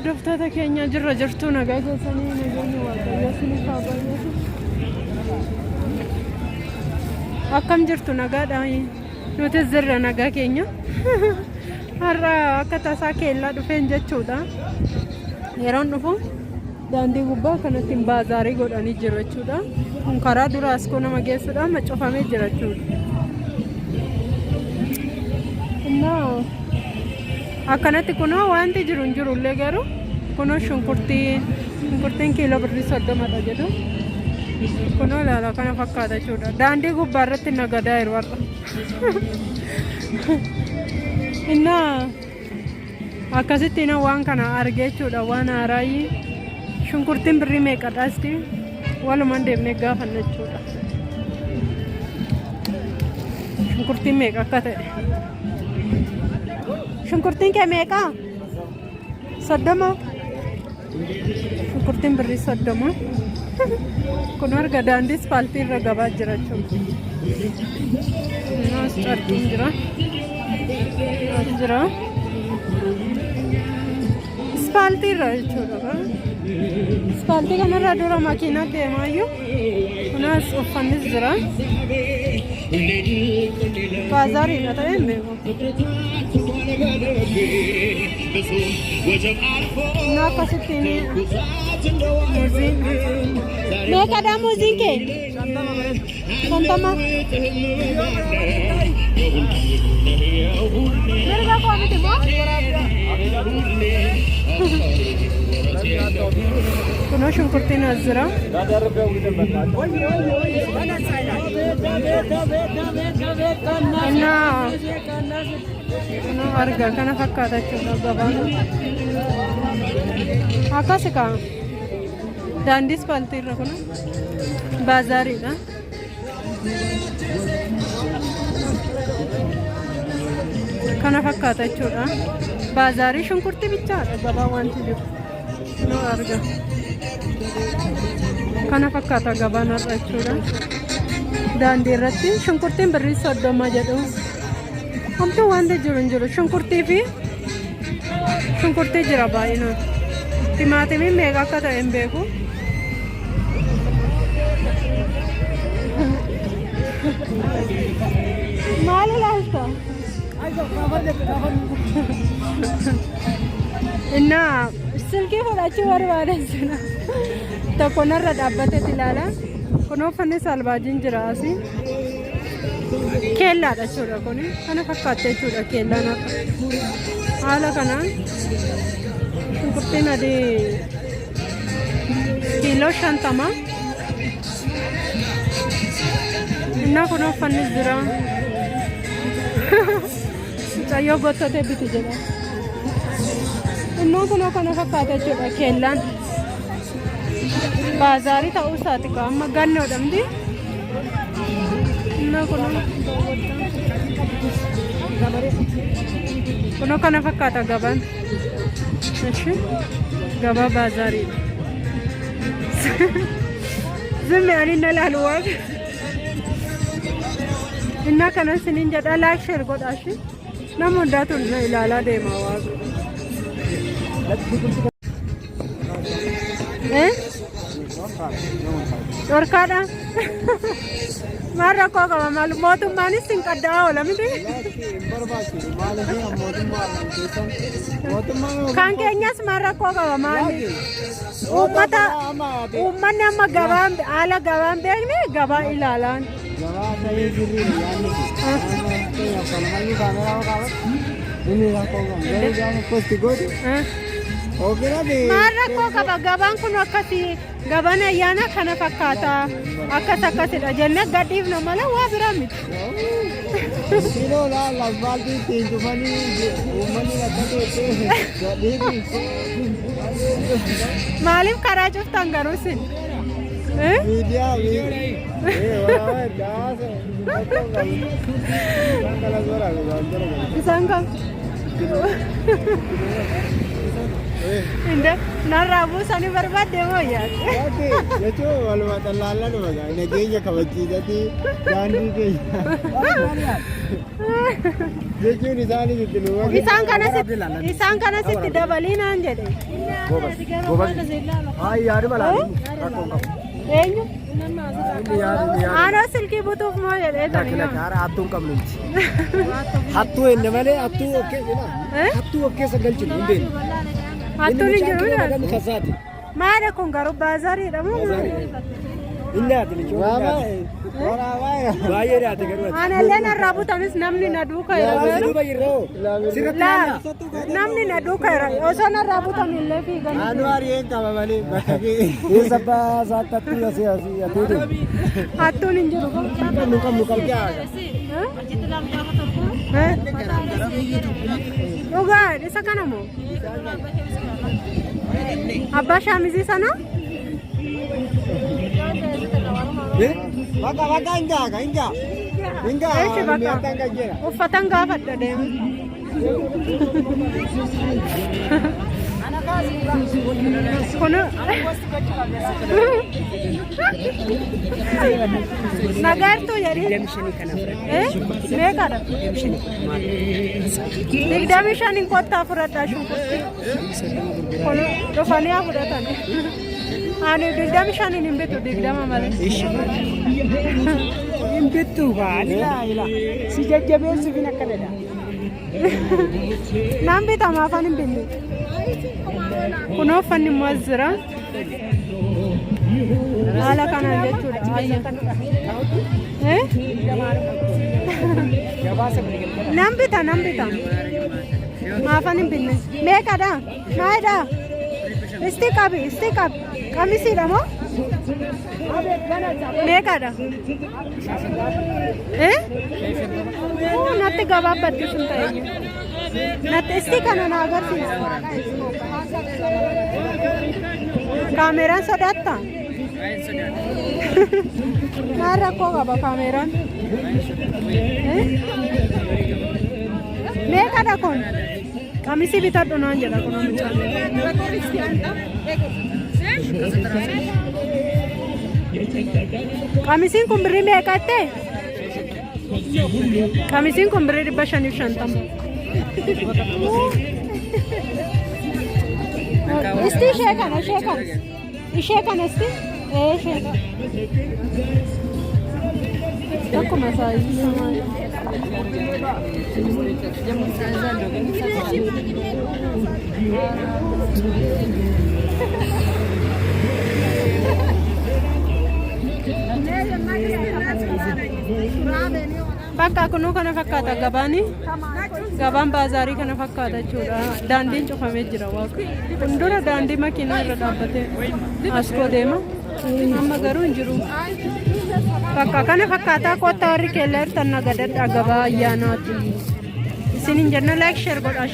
hordoftoota keenya jirra jirtu nagaa keessanii nageenya waaqayyoo isiniif haa baay'atu. Akkam jirtu nagaadhaan nuti jirra nagaa keenya. Har'a akka tasaa keellaa dhufeen jechuudha. Yeroon dhufu daandii gubbaa kanatti baazaarii godhanii jiru jechuudha. Kun karaa duraas kun nama geessuudha macofamee jira jechuudha. Akkanatti kunoo wanti jiru hin jirullee garuu kunoo shunkurtiin kiiloo birrii 30 jedhu kunoo ilaala kana fakkaata jechuudha. Daandii gubbaa irratti nagadaa jiru har'a. Innaa akkasitti waan kana argee jechuudha waan haaraayi shunkurtiin birrii meeqadhaasti walumaan deemnee gaafanna jechuudha. Shunkurtiin meeqa akka ta'e. Shunkurtiin kee meeqa? 30. Shunkurtiin birrii 30. Kun arga daandii ispaaltii irra gabaa jira jechuudha. As carqiin jira. As jira. Ispaaltii irra jechuudha. Ispaaltii kanarra dura makiinaa deemaayyuu. Kunas uffannis jira. Baazaariidha ta'ee hin beeku. Nah, kasih ini muzik. Mereka ada muzik ke? Sama. Mereka kau ambil tiba? Kuno shunkurtin azra. Nah. Kuno harga kana fakkaata jechuudha gabaan. Akkas kaa daandii ispaaltii irra kun baazaariidha. Kana fakkaata jechuudha. Baazaarii shunkurtii bichaadha gabaa wanti jiru. Kuno arga. Kana fakkaata gabaan har'a jechuudha. Daandii irratti shunkurtiin birrii 30 jedhu. Hamtu wanta jiru shunkurtii fi shunkurtii jira baay'inaan. Timaatimiin meeqa akka ta'e hin beeku. Maal ilaalta? Innaa silkii fudhachuu barbaadan jira. Tokko narra dhaabbateet ilaala. Kun uffanni salbaajiin jira asii. Keellaadha jechuudha kuni. Kana fakkaata jechuudha keellaan akka. Haala kanaan shunkurtiin adii kiiloo 50. Innaa kun uffannis jira. Mucayyoo gottotee biti jedha. Innaa kun kana fakkaata jechuudha keellaan. Baazaarii ta'uu isaati kaa amma gannoodhamti. Kuno kana fakkaata gabaan. Gabaa baazaariidha. Zimmi ani na laalu waaqa. Innaa kana siniin jedha laakshee godhaashi. Nama hundaatu ilaalaa deema waaqa. Dhorkaadha. Marra koo qaba maal mootummaanis hin qaddaa oola miti. Kan keenyas marra koo qaba maali? Uummanni amma gabaan haala gabaan beekne gabaa ilaalaan. Marra koo qaba gabaan kun akkasii gabaan ayyaana kana fakkaata akkasidha jennee gadhiifna malee waa biraa miti. Kiiloo laasfaaltii ittiin cufanii uummanni akka ta'e maaliif karaa cuftan garuu sin? Miidiyaa isaan kam? Indah narraa buusanii barbaadde moo yaad? Yaadde jechuun walumaa xallaallaa dhuma nageenya kabachiisatti daandii keenya. Jechuun isaanii itti numa. Isaan kanasitti dabalii naan jedhe. Yaaduma laatu. Eenyu? Aanaa silkii butuuf moo jedhee tani. Hattuun qabnu. Hattuu enne malee hattuu of keessa galchinu hin beeknu. Hattuun hin jiru. Kasaati. Maadha kun garuu baazaariidha moo? Inni ati ni joora. Baay'ee ati garuu. Aanallee narraa butanis namni na duuka yeroo. Namni na duuka yeroo. Osoo narraa butan illee fiigan. Naannoo ari'een qaba malee. Keessa baasaa tattuu asii atiiti. Hattuun hin jiru. Qabnu qabjaa. Dhugaa isa kana moo? Abbaa shaamizii sana? Bakka hingaa. Eeshi bakka uffatan gaafadha deemu. Kun nagartuu jedhi. Meeqadha? 25 kottaa fudhadhaa shunkurtii. Kun dhufanii haa fudhatan. Ani 25 hin bitu 20 malee. Hin bittu baadila. Si jajjabeessu fin akkanadha. Naan bitama afaan hin binne. Kunoo uffanni immoo as jira. Haala kanaan jechuudha. Nan bita. Afaan hin binne. Meeqadha? Maayidha? Isti qabi. Qamisiidha moo? Meeqadha? Natti gabaabbatti sun ta'eeyyu. Natti isti kana na agarsiisa. Kaameraan sodaatta? Maal rakkoo qaba kaameraan? Meeqadha kun? Qamisii bitadhu naan jedha kun mucaan. Qamisiin kun birrii meeqatte? Qamisiin kun birrii 550. Isti ishee kana. Ishee kana isti? Ishee. Akkuma saayii. Bakka kunuu kana fakkaata gabaan baazaarii kana fakkaata jechuudha. Daandiin cufamee jira waaqa. Fuuldura daandii makiinaa irra dhaabbatee askoo deema. Amma garuu hin jiru. Bakka kana fakkaataa kottaa warri keellaa hirtan nagadadhaa gabaa ayyaanaati. Isin hin jenna like share godhaa.